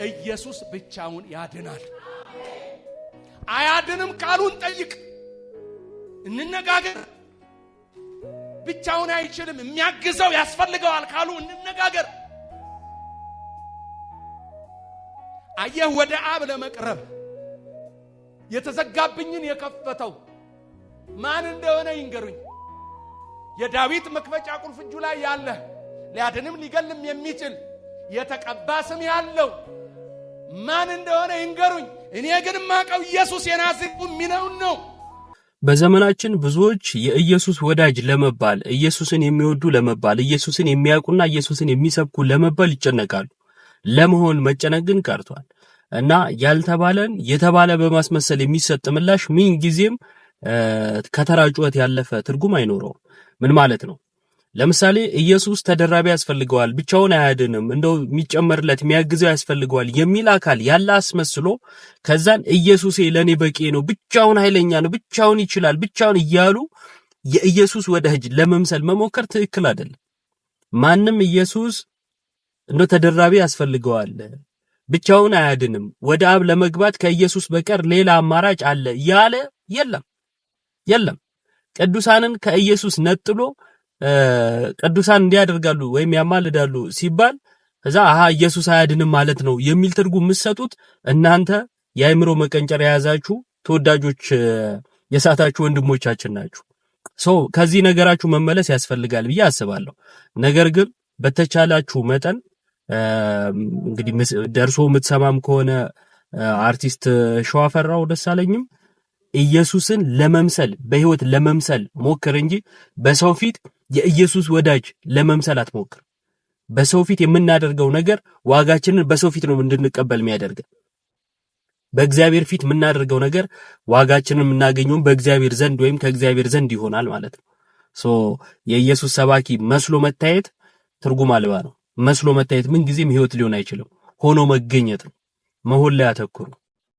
ኢየሱስ ብቻውን ያድናል። አያድንም ቃሉን ጠይቅ፣ እንነጋገር። ብቻውን አይችልም፣ የሚያግዘው ያስፈልገዋል ካሉ እንነጋገር። አየህ፣ ወደ አብ ለመቅረብ የተዘጋብኝን የከፈተው ማን እንደሆነ ይንገሩኝ። የዳዊት መክፈቻ ቁልፍ እጁ ላይ ያለ ሊያድንም ሊገልም የሚችል የተቀባ ስም ያለው ማን እንደሆነ ይንገሩኝ። እኔ ግን ማቀው ኢየሱስ የናዝሬቱ ሚነውን ነው። በዘመናችን ብዙዎች የኢየሱስ ወዳጅ ለመባል፣ ኢየሱስን የሚወዱ ለመባል፣ ኢየሱስን የሚያውቁና ኢየሱስን የሚሰብኩ ለመባል ይጨነቃሉ። ለመሆን መጨነቅ ግን ቀርቷል እና ያልተባለን የተባለ በማስመሰል የሚሰጥ ምላሽ ምን ጊዜም ከተራ ጩኸት ያለፈ ትርጉም አይኖረውም። ምን ማለት ነው? ለምሳሌ ኢየሱስ ተደራቢ ያስፈልገዋል፣ ብቻውን አያድንም፣ እንደው የሚጨመርለት የሚያግዘው ያስፈልገዋል የሚል አካል ያለ አስመስሎ ከዛን ኢየሱስ ለኔ በቂ ነው፣ ብቻውን ኃይለኛ ነው፣ ብቻውን ይችላል፣ ብቻውን እያሉ የኢየሱስ ወዳጅ ለመምሰል መሞከር ትክክል አይደለም። ማንም ኢየሱስ እንደው ተደራቢ ያስፈልገዋል፣ ብቻውን አያድንም፣ ወደ አብ ለመግባት ከኢየሱስ በቀር ሌላ አማራጭ አለ ያለ የለም። ቅዱሳንን ከኢየሱስ ነጥሎ ቅዱሳን እንዲያደርጋሉ ወይም ያማልዳሉ ሲባል እዛ ኢየሱስ አያድንም ማለት ነው የሚል ትርጉም የምትሰጡት እናንተ የአእምሮ መቀንጨር የያዛችሁ ተወዳጆች የሳታችሁ ወንድሞቻችን ናችሁ። ከዚህ ነገራችሁ መመለስ ያስፈልጋል ብዬ አስባለሁ። ነገር ግን በተቻላችሁ መጠን እንግዲህ ደርሶ የምትሰማም ከሆነ አርቲስት ሸዋፈራው ደሳለኝም ኢየሱስን ለመምሰል በህይወት ለመምሰል ሞክር እንጂ በሰው ፊት የኢየሱስ ወዳጅ ለመምሰል አትሞክር። በሰው ፊት የምናደርገው ነገር ዋጋችንን በሰው ፊት ነው እንድንቀበል የሚያደርገን። በእግዚአብሔር ፊት የምናደርገው ነገር ዋጋችንን የምናገኘው በእግዚአብሔር ዘንድ ወይም ከእግዚአብሔር ዘንድ ይሆናል ማለት ነው። የኢየሱስ ሰባኪ መስሎ መታየት ትርጉም አልባ ነው። መስሎ መታየት ምን ጊዜም ህይወት ሊሆን አይችልም። ሆኖ መገኘት ነው። መሆን ላይ አተኩሩ።